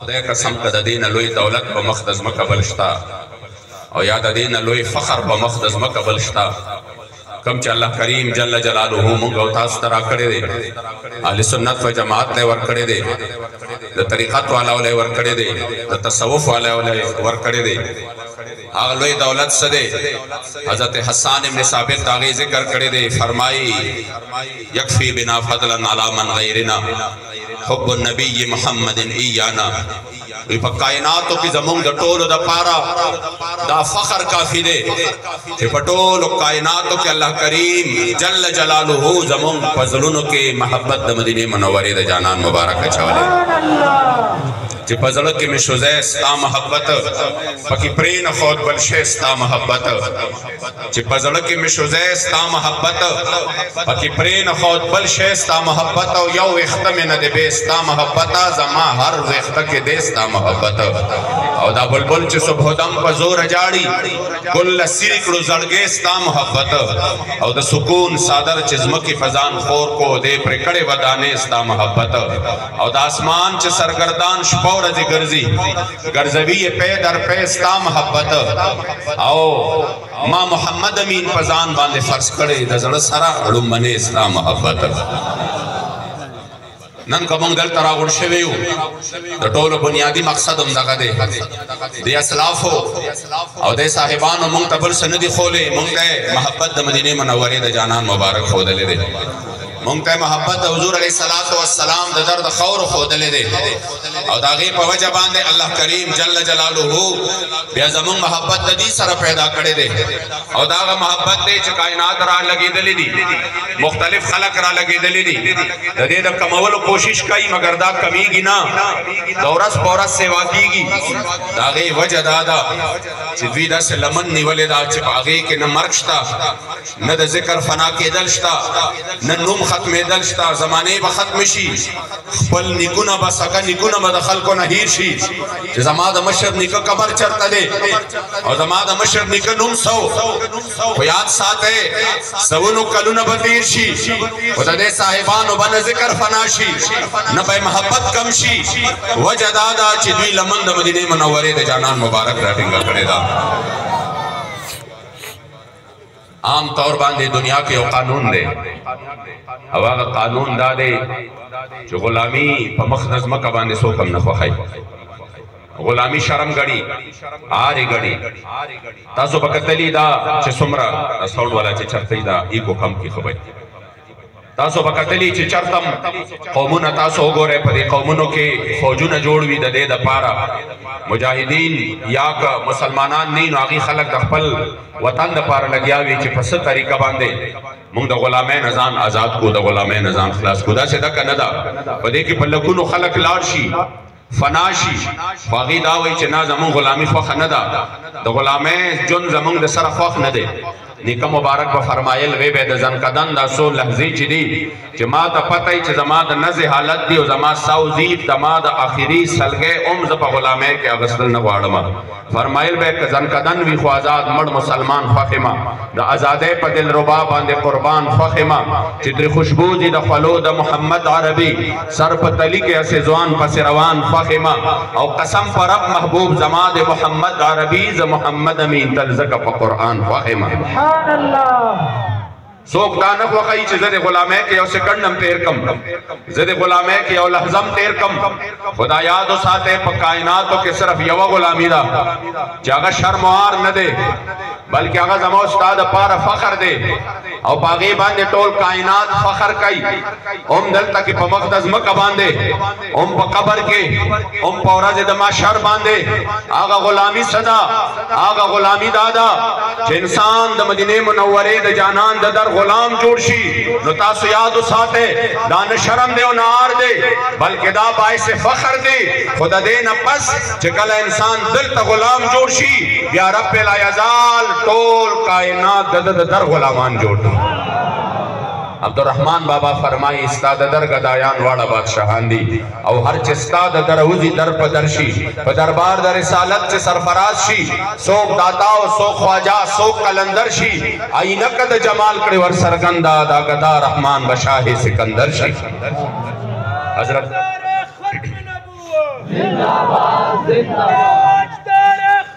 خدای قسم که د دې نه لوی دولت په مخ د ځمکه بل شته او یا د دې نه لوی فخر په مخ د ځمکه بل شته کوم چې الله کریم جل جلاله موږ او تاسو ته راکړی دی اهل سنت و جماعت ته ورکړی دی د طریقت والاو له ورکړی دی د تصوف والاو له ورکړی دی هغه لوی دولت څه دی حضرت حسان ابن ثابت هغې ذکر کړی دی فرمایي یکفی بنا فضلا علی من غیرنا حب النبی محمد ایانا وی په کائناتو کې زمونږ د ټولو دپاره دا فخر کافي دی چې په ټولو کائناتو کې الله کریم جل جلاله زمونږ په زړونو کې محبت د مدینې منورې د جانان مبارک اچولی چې په زړه کې مې شوځی ستا محبت پکې پرې نه ښود بل شی ستا محبت چې په زړه کې مې شوځی ستا محبت پکې پرې نه ښود بل شی ستا محبت او یو ویښته مې نه دی بې ستا محبت زما هر ویښته کې دی ستا محبت او دا بلبل چې صبح دم په زوره جاړي ګل له سیرې کړو زړګی ستا محبت او د سکون صادر چې ځمکې په ځان خور کو دی پرې کړې ودانې ستا محبت او د اسمان چې سرګردان شپه ورځې ګرځي ګرځوي یې پی در پی ستا محبت او ما محمد امین په ځان باندې فرض کړی د زړه سره لومبنې ستا محبت نن که موږ دلته راغونډ شوي یو د ټولو بنیادي مقصد هم دغه دی د اسلافو او د صاحبانو موږ ته بل څه نه دي ښولی موږ ته محبت د مدینې منورې د جانان مبارک ښودلی دی موږ ته محبت د حضور علیه الصلاة والسلام د در د خاورو ښودلی دی او د هغې په وجه باندې الله کریم جل جلاله بیا زموږ محبت د دې سره پیدا کړی دی او د هغه محبت دی چې کائنات را لګېدلی دي مختلف خلق را لګېدلی دي د دې د کمولو کوشش کوي مګر دا کمیږي نه د ورځ په ورځ سیوا کېږي د هغې وجه دا ده چې دوی داسې لمن نیولې ده چې په هغې کې نه مرګ شته نه د ذکر فنا کېدل شته نه نوم ختمېدل شته زمانې به ختم شي خپل نیکونه به سکه نیکونه به د خلکو نه هیر شي چې زما د مشر نیکه قبر چرته دی او زما د مشر نیکه نوم سو خو یاد ساتئ سونو کلونه به تیر شي خو د دې صاحبانو به نه ذکر فنا شي نه به محبت کم شي وجه دا ده چې دوی لمن د مدینې منورې د جانان مبارک راټینګه کړې ده عام طور باندې دنیا کې یو قانون دی او هغه قانون دا دی چې غلامي په مخ د ځمکه باندې څوک هم نه خوښوي غلامي شرم ګڼي عارې ګڼي تاسو به کتلي دا چې څومره ساوڼ والا چې چرته دا ایکو کم کې خبرې تاسو به کتلي چې چرته قومونه تاسو وګورئ په دې قومونو کې فوجونه جوړ وي د دې دپاره مجاهدین یا که مسلمانان نه نو هغې خلک د خپل وطن دپاره لګیا وي چې په څه طریقه باندې موږ د غلامۍ نه ځان آزاد کړو د غلامۍ نه ځان خلاص کړو داسې ده که نه ده په دې کې په لکونو خلک لاړ شي فنا شي خو هغې دا وایي چې نه زمونږ غلامي خوښه نه ده د غلامۍ ژوند زمونږ د سره خوښ نه دی نیکه مبارک به فرمایل وی به د زنکدن دا څو لحظې چې دي چې ما ته پته یي چې زما د نزې حالت دی او زما ساو زیب د ما د آخري سلګۍ هم زه په غلامۍ کې اغوستل نه غواړم فرمایل به که زنکدن وي خو آزاد مړ مسلمان خوښ یم د ازادۍ په دلربا باندې قربان خوښ یم چې ترې خوشبو دي د خولو د محمد عربي سر په تلي کې هسې ځوان پسې روان خوښ یم او قسم په رب محبوب زما د محمد عربي زه محمد امین تل ځکه په قرآن خوښ یم څوک دا نه خوښوي چې زه د غلامۍ کې یو سکنډ هم تیر کم زه د غلامۍ کې یو لحظه هم تیر کم خدا یاد وساتئ په کائناتو کې صرف یوه غلامي ده چې هغه شرم و عار نه دی بلکې هغه زما ستا دپاره فخر دی او په هغې باندې ټول کائنات فخر کوي هم دلته کې په مخ د ځمکه باندې هم په قبر کې هم په ورځې د محشر باندې هغه غلامي څه ده هغه غلامي دا ده چې انسان د مدینې منورې د جانان د در غلام جوړ شي نو تاسو یاد وساتئ دا نه شرم دی او نه عار دی بلکې دا باعث فخر دی خو د دې نه پس چې کله انسان دلته غلام جوړ شي بیا رب لا یزال ټول کائنات د در غلامان جوړ دي عبدالرحمن بابا فرمایي ستا د در ګدایان واړه بادشاهان دي او هر چې ستا د در وځي در په در شي په دربار د رسالت چې سرفراز شي څوک داتا او څوک خواجه څوک قلندر شي عینکه د جمال کړې ور څرګنده دا ګدا رحمان به شاه سکندر شي حضرت जिंदाबाद जिंदाबाद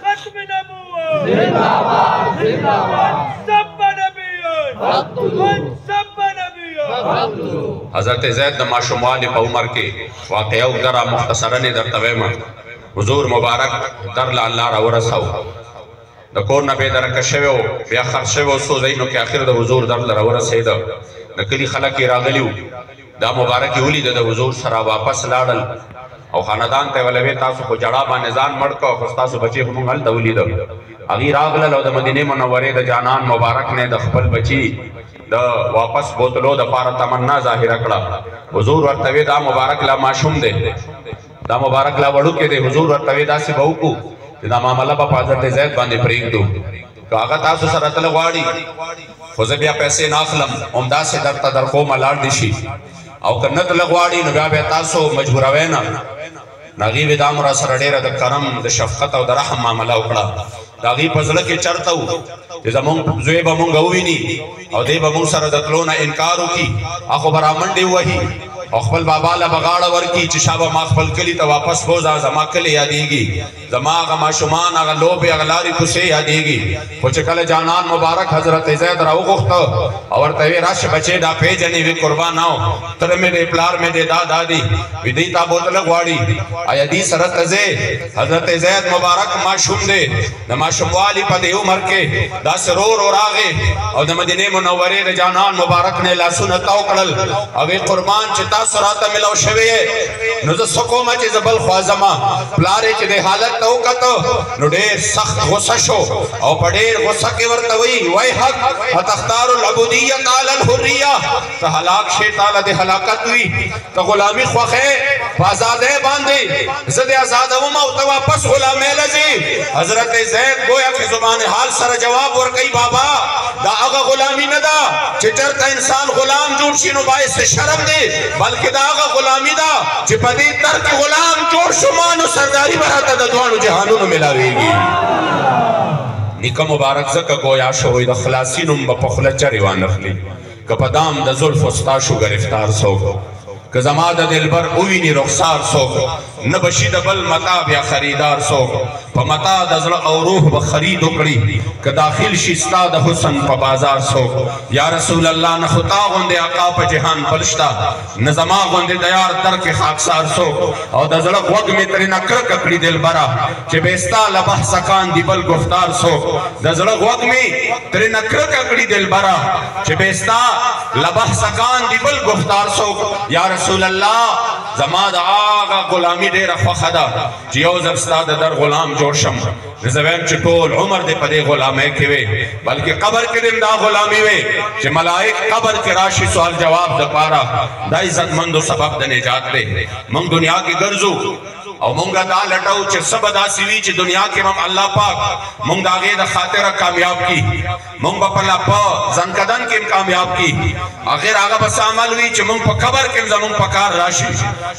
खत्म नबूवत जिंदाबाद जिंदाबाद सब नबीयन सब नबीयन حضرت زید د ماشوموالي په عمر کې واقعه وګړه مختصرا نه درته وایم حضور مبارک در له الله را ورساو د کور نه به درکه شوی بیا خرڅ شوی څو ځایونو کې اخر د حضور در له ورسېد د کلی خلک راغلیو دا مبارک ولید د حضور سره واپس لاړل او خاندان ته ولوي تاسو خو جړه باندې ځان مړ کو خو تاسو بچي هم هل تولید اغي راغله او د مدینه منوره د جانان مبارک نه د خپل بچي د واپس بوتلو د پاره تمنا ظاهر کړه حضور ورته دا مبارک لا معشوم دی دا مبارک لا وړو کې دی حضور ورته دا سی بوکو دا معاملہ په حضرت زید باندې پرېږدو کاغه تاسو سره تل غواړي خو زه بیا پیسې نه اخلم همدا سي درته در کوم لاړ دي شي او کنه تل غواړي نو بیا تاسو مجبوروي نه ناغي ودا مر سره ډیره د کرم د شفقت او د رحم معاملہ وکړه داغي پزله کې چرته وو چې زمون زوی به مونږ وویني او دې به مونږ سره د تلو نه انکار وکي اخو برامنډي وਹੀ او خپل بابا له بغاړه ورکی چې شابه ما خپل کلی ته واپس بوزا زما کلی یادېږي زما هغه ماشومان هغه لوبې هغه لارې کوڅې یادېږي خو چې کله جانان مبارک حضرت زید راوغوښته او ورته ویې راشه بچې دا پېژنې وي قربان او تره مې دی پلار مې دی دا دادي وي دې تا بوتله غواړي ایا دې سره ته ځې حضرت زید مبارک ماشوم دی د ماشوموالي په دې عمر کې داسې رو راغې او د مدینې منورې د جانان مبارک نه لاسونه تاو کړل هغې قربان چې سراته ملو شوی نو زه سکوم چې زبل خوازما پلارې چې د حالت ته وکړو نو ډېر سخت غصه شو او په ډېر غصه کې ورته وی حق اتختار العبودیه علی الحریه ته هلاک شي تعالی د هلاکت وی ته غلامی خوخه په آزادۍ باندې زه د آزادوم او ته واپس غلامۍ لځي حضرت زید گویا کې زبان حال سره جواب ورکړي بابا دا هغه غلامی نه ده چې چرته انسان غلام جوړ شي نو باعث شرم دی بلکې دا هغه غلامي ده چې په دې تر کې غلام جوړ شو نو سرداري به راته د دواړو جهانونو ملاویږي نیکه مبارک زکه گویا شوی د خلاصي نوم به په خوله چرې وانخلي که په دام د زلفو ستا شو گرفتار څوک که زما د دلبر اوویني رخسار څوک نه بشي د بل متا بیا خریدار څوک په متا د زړه او روح به خرید وکړي که داخل شي ستا د حسن په بازار څوک یا رسول الله نه خو تا غوندې آقا په جهان بل شته نه زما غوندې د یار در کې خاکسار څوک او د زړه غوږ مې ترېنه کرکه کړي دلبره چې بې ستا له بحثه کاندي بل گفتار څوک د زړه غوږ مې ترېنه کرکه کړي دلبره چې بې ستا له بحثه کاندي بل گفتار څوک یا رسول الله زما د هغه غلامي ډېره خوښه ده چې یو ځل ستا د در غلام جوړ شم زه وایم چې ټول عمر دې په دې غلامۍ کې وي بلکې قبر کې دې دا غلامي وي چې ملائک قبر کې راشي سوال جواب دپاره دا عزتمندو سبب د نجات دی موږ دنیا کې ګرځو او مونږ دا لټو چې سبا داسې وي چې دنیا کې هم الله پاک مونږ د هغې د خاطره کامیاب کړي مونږ به په ځنکدن کې هم کامیاب کړي اخر هغه بس عمل وي چې مونږ په قبر کې هم زمونږ په کار راشي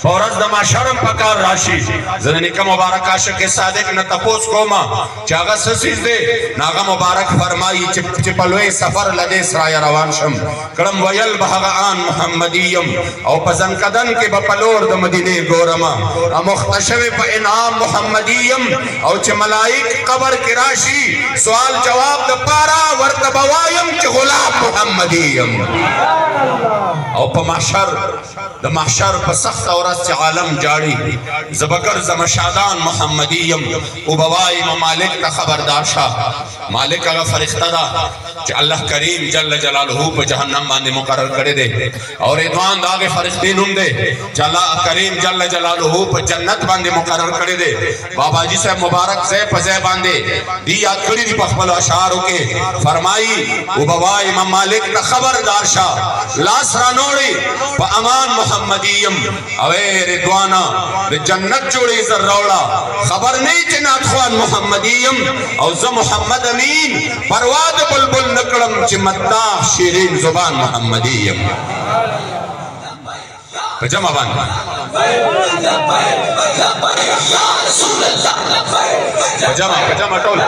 په ورځ د محشر هم په کار راشي زه د نیکه مبارک عاشق صادق نه تپوس کومه چې هغه څه څیز دی نو هغه مبارک فرمایي چې په لوی سفر له دې سرایه روان شم کړم ویل به هغه آن محمدي یم او په ځنکدن کې به په لور د مدینې ګورمه مختصر په انعام محمدیم او چې ملائک قبر کې راشي سوال جواب د پاره ورته بوایم چې غلام محمدیم او په محشر د محشر په سخت ورځ چې عالم جاړي زبکر زمشادان محمدیم او بوایم مالک ته خبردار شه مالک هغه فرښتہ ده چې الله کریم جل جلاله په جهنم باندې مقرر کړی دی او رضوان د هغې فرښتې نوم دی چې الله کریم جل جلاله په جنت باندې مقرر کړی دی بابا جی صاحب مبارک ځای په ځای باندې دی یاد کړي دي په خپلو اشعارو کې فرمایي او بوای امام مالک ته خبردار شه لاس رانوړي په امان محمدیم او رضوانا د جنت جوړې زر راوړه خبر نه چې ناتخوان محمدیم او زه محمد امین پروا د بلبل نکړم چې مداح شیرین زبان محمدیم په جمع باندې پجامه ټول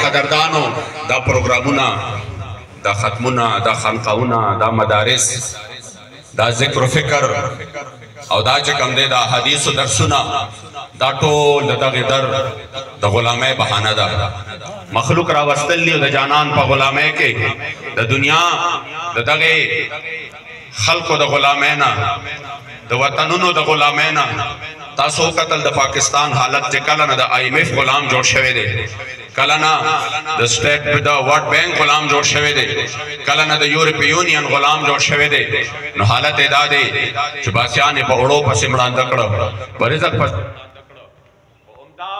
قدردانو دا پروګرامونه دا ختمونه دا خانقاهونه دا مدارس دا ذکر و فکر او دا چې کوم دی دا حدیث و درسونه دا ټول د دغه در د غلامۍ بهانه ده مخلوق راوستل دي د جانان په غلامۍ کې د دنیا د دغه خلقو د غلامۍ نه د وطنونو د غلامۍ نه تاسو قتل د پاکستان حالت چې کله نه د IMF غلام جوړ شوی دی کله نه د سټیټ د ورلد بانک غلام جوړ شوی دی کله نه د یورپی یونین غلام جوړ شوی دی نو حالت ادا دی چې باسیان په اورو پسې مړاند کړو برزق پس عمدا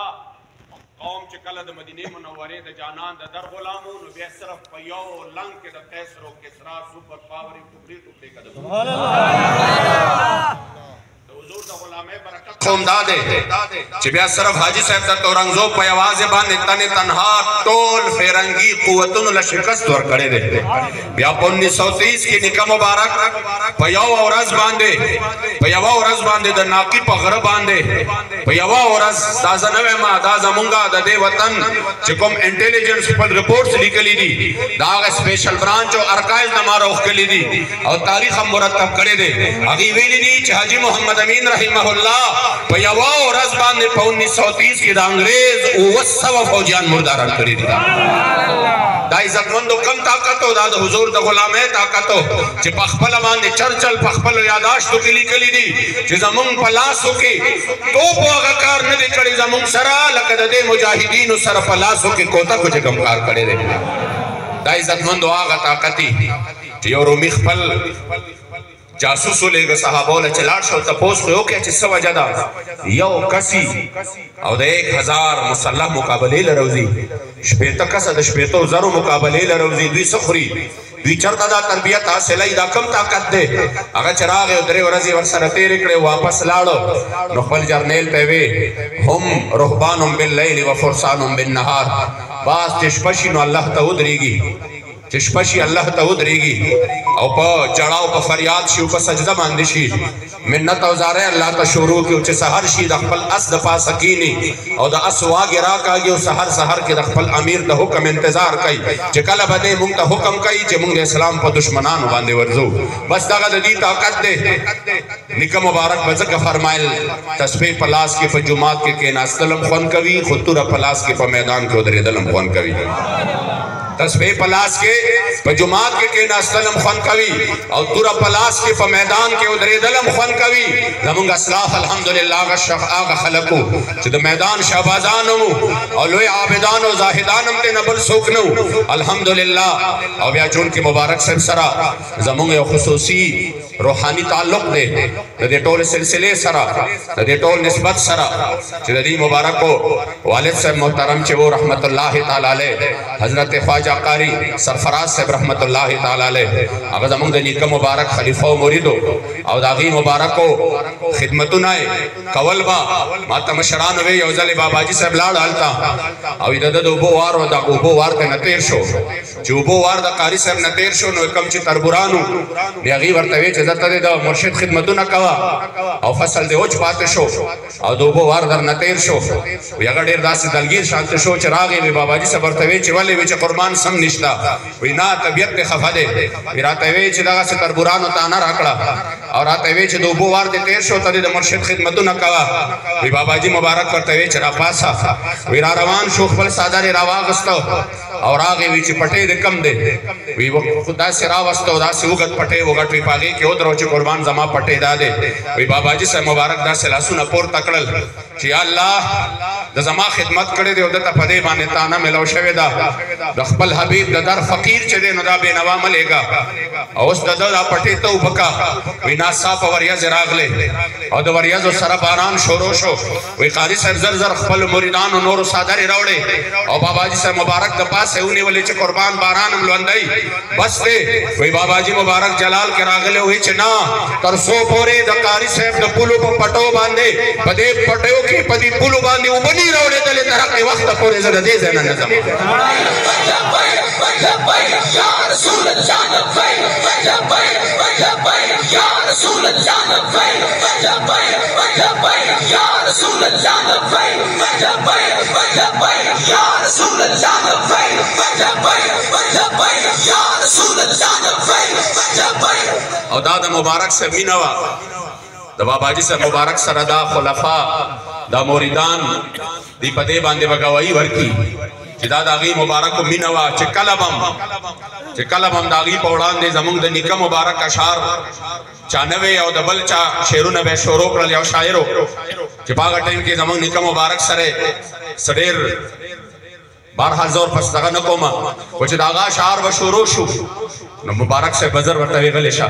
قوم چې کله د مدینه منورې د جانان د در غلامو نو بیا صرف په یو لنګ کې د قیصر او کسرا سپر پاور ټوکړي ټوکړي کړه سبحان الله قوم داده چې بیا صرف حاجی صاحب د تورنګزو په आवाज باندې تنها ټول فرنګي قوتونو له شکست ور کړې ده بیا 1930 کې نکاح مبارک په یو ورځ باندې د ناقي په غره باندې په یو ورځ تازه نوې ما دا زمونږه د دې وطن چې کوم انټيليجنس په ریپورټس لیکلي دي دا سپیشل برانچ او ارکایز نماروخ کړي دي او تاریخ هم مرتب کړي دي هغه ویلي دي چې حاجی محمد امین رحمه الله په یو ورځ باندې په 1930 کې د انګريز او 200 فوجیان مرداران کړي دي دا عزتمندو کم طاقت او د حضور د غلامۍ طاقت چې په خپل باندې چرچل په خپل یاداشتو کې لیکلي دي چې زمون په لاسو کې توپ هغه کار نه دی کړی زمون سره لکه د دې مجاهدینو سره په لاسو کې کوتا کو چې کم کار کړی دی دا عزتمندو هغه طاقت چې یو رومي خپل جاسوسو لګه صحابو له چلاړ شو تاسو خو کې چې سو وجدا یو کسي او د 1000 مسلح مقابله لروزي شپېته کسه د شپېتو زرو مقابله لروزي دوی سخري دوی چرته دا تربیت حاصلې دا کم طاقت ده هغه چراغ او درې ورځې ورسره تیر کړي واپس لاړو نو خپل جرنیل ته وی هم رهبانهم بالليل وفرسانهم بالنهار باس تشپشي نو الله ته ودرېږي چشپشي الله ته ودرېږي او په جړاو په فریاد شي او په سجده باندې شي منت او زاره الله ته شروع کیو چې سحر شي د خپل اس د فاسقینی او د اس واګ راکاږي او سحر کې د خپل امیر د حکم انتظار کوي چې کله باندې موږ ته حکم کوي چې موږ اسلام په دشمنانو باندې ورزو بس دغه د دې طاقت ده نیکه مبارک بزګه فرمایل تسبیح پلاس کې په جمعات کې کېناستلم خون کوي خطوره پلاس کې په میدان کې ودرېدلم خون کوي تسبیح پلاس کې په جمعات کې کېناستلم خون کوي او تور پلاس کې په میدان کې ودرېدلم خون کوي زمونږ اسلاف الحمدلله هغه خلکو چې د میدان شهبازانو او لوی عابدانو زاهدانو ته نبل څوک نو الحمدلله او بیا جون کې مبارک صاحب سره زمونږ یو خصوصي روحاني تعلق دی د دې ټول سلسله سره د دې ټول نسبت سره چې د دې مبارکو والد صاحب محترم چې وو رحمت الله تعالی علیه حضرت خواجہ قاری سرفراز صاحب رحمت الله تعالی علیه هغه زمونږ د نیکه مبارک خلیفہ او مریدو او د هغه مبارکو خدمتونه کول با ماته مشران وی یو ځل باباجي صاحب لاړ حالتا او د دوبو وارو د اوبو وار ته نتیر شو چې اوبو وار د قاری صاحب نتیر شو نو کم چې تربورانو دی هغه ورته وی چې زته د مرشد خدمتونه کوا او فصل دی اوچ پاتې شو او دوبو وار در نتیر شو یو ډیر داسې دلګیر شانت شو چې راغی باباجي صاحب ورته وی چې ولې وی چې قربان سم نشتا وینا طبیعت ته خفه ده راته وی چې دغه تربورانو ته نه راکړه او راته وی چې دوبو وار دې تیر شو ته د مرشد خدمتونه کوا وی باباجي مبارک ورته وی چې را پاسا وی را روان شو خپل ساده راواغستو او راغی وی چې پټې د کم ده وی خدا سي راوستو داسې وګت پټې وګټ وی پاګي کې ودرو چې قربان زما پټې داده وی باباجي صاحب مبارک داسې لاسونه پور تکړل چې الله د زما خدمت کړې دی او دته په دې باندې تانه ملو شوې ده د خپل حبیب د در فقیر چې دی نو دا بېنوا ملېږه او اوس د ده دا پټې ته وبکه وایي ناڅاپه وریځې راغلې او د وریځو سره باران شروع شو وایي قاري صاحب زر زر خپل مریدانو نورو څادرې راوړې او باباجي صاحب مبارک د پاسه ونیولې چې قربان باران هم لوندی بس دی وایي باباجي مبارک جلال کې راغلی وایي چې نه تر څو پورې د قاري صاحب د پولو په پټو باندې په دې پټیو کې په دې پولو باندې اوبه نه راوړېدلې تر هغې وخته پورې زه د دې ځای نه نه ځم او دا د مبارک صاحب مینه وه د باباجي صاحب مبارک سره دا خلفا دا موریدان دی په دې باندې به ګواهي ورکړي چې دا د هغې مبارکو مینه وه چې کله به هم د هغې په وړاندې زموږ د نیکه مبارک اشعار چا نه وی او د بل چا شعرونه به شروع کړل یو شاعرو چې په هغه ټایم کې زموږ نیکه مبارک سره ډېر بهرحال زور پس دغه نه کومه خو چې د هغه اشعار به شروع شو نو مبارک صاحب بزر ورته وی غلی شه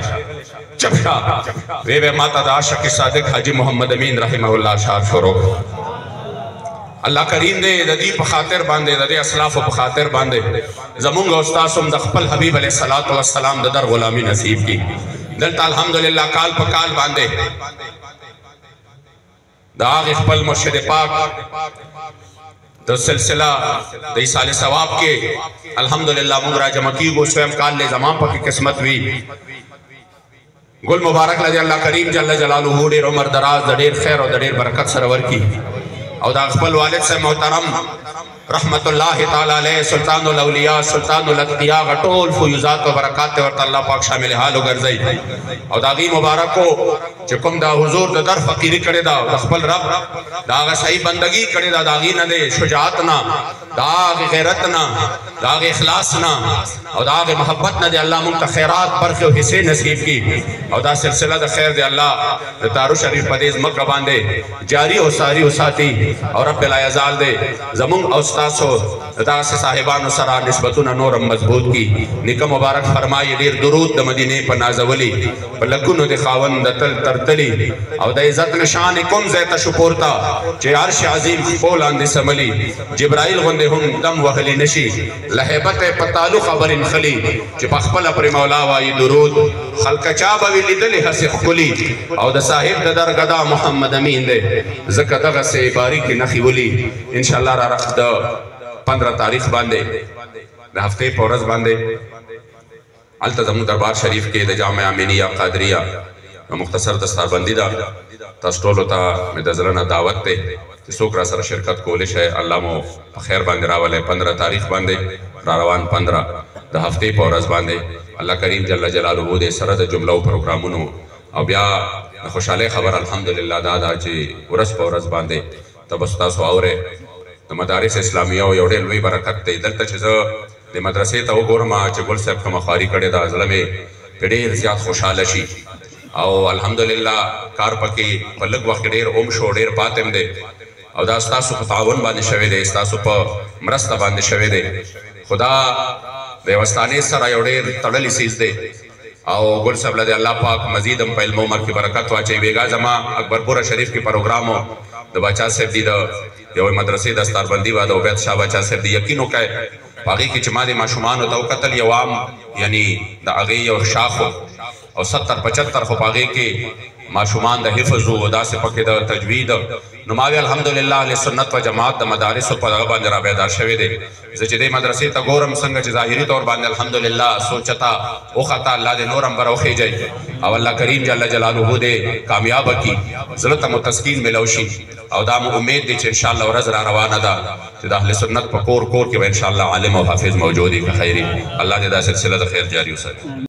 چپ شه وی ماته د عاشق صادق حاجي محمد امین رحمه الله اشعار شروع الله کریم دې د دې په خاطر باندې د دې اسلافو په خاطر باندې زمونږ او ستاسو د خپل حبیب علیه الصلاۃ والسلام د در غلامي نصیب کړي دلته الحمدلله کال په کال باندې د هغې خپل مرشد پاک د سلسله د ایصال ثواب کې الحمدلله موږ را جمع کیږو سویم کال له زمان پکې قسمت وي ګل مبارک لدی الله کریم جل جلاله ډېر عمر دراز د ډېر خیر او د ډېر برکت سره ورکړي او دا خپل والد صاحب محترم رحمت الله تعالی علیه سلطان الاولیاء سلطان الاتقیاء غټول فیوزات او برکات ورته الله پاک شامل حال وګرځي او دا غي مبارکو چې کوم دا حضور د در فقیری کړي دا د خپل رب دا غ صحیح بندگی کړي دا غي نه دی شجاعت نه دا غیرت نه دا اخلاص نه او دا محبت نه دی الله مونږ ته خیرات برخه او حصے نصیب کړي او دا سلسله د خیر دی الله د تارو شریف په دې مکه باندې جاری او ساری او ساتي او رب لا یزال دی زمونږ او تاسو داسې صاحبانو سره نسبتونه نورم مضبوط کی نیکه مبارک فرمایي ډېر درود د مدینې په نازولي په لکونو د خاوند د تل ترتلي او د عزت نشان کوم ځای ته شو پورته چې عرش عظیم خپو لاندې سملي جبرائیل غوندې هم دم وهلی نشي له هیبت په تعلق خبر انخلي چې په خپله پرې مولا وایي درود خلک چا به وي لیدلې هسې ښکلي او د صاحب د درګدا محمد امین دی ځکه دغسې باریکې نښې ولي انشاءالله را رخ د 15 تاریخ باندې د هفتې په ورځ باندې هلته زموږ دربار شریف کې د جامع امینیه قادریه مختصر دستاربندي ده تاسو ټولو ته مې د زړه نه دعوت دی چې څوک را سره شرکت کولی شئ الله مو په خیر باندې راولی 15 تاریخ باندې را روان 15 د هفتې په ورځ باندې الله کریم جل جلاله د سره د جملو پروګرامونو او بیا د خوشحالۍ خبر الحمدلله دا ده چې ورځ په ورځ باندې ته به ستاسو اورئ د مدارس اسلامیه یو ډېر لوی برکت دی دلته چې زه د مدرسې ته وګورم چې ګل صاحب کومه خواري کړې ده زړه مې په ډېر زیات خوشحاله شي او الحمدلله کار پکې په لږ وخت ډېر اوم شو ډېر پاتم دی او دا ستاسو په تعاون باندې شوی دی ستاسو په مرسته باندې شوی دی خدا د یوه ستانې سره یو ډېر تړلی څیز دی او ګل صاحب له الله پاک مزید هم په علم عمر کې برکت واچوي بیګا زما اکبرپوره شریف کې پروګرام و د باچا صاحب دی د یوې مدرسې دستاربندي وه د عبید شاه باچا صاحب دی یقین وکړئ په هغې کې چې ما د ماشومانو ته وکتل یو عام یعنی د هغې یو شاخ او 70-75 خو په هغې کې ماشومان د حفظ و داسې پکې د تجوید نو ما وی الحمدلله اهل سنت و جماعت د مدارسو په دغه باندې را بیدار شوی دی زه چې دې مدرسې ته ګورم څنګه چې ظاهري طور باندې الحمدلله سوچتا وخته الله دې نور هم بر وخیږي او الله کریم جل جلاله دې کامیاب کړي زړه ته مو تسکین ملو شي او دا مو امید دی چې انشاءالله ورځ را روانه ده چې د اهل سنت په کور کور کې به انشاءالله عالم او حافظ موجود وي که خیري الله دې دا سلسله د خیر جاري وساتي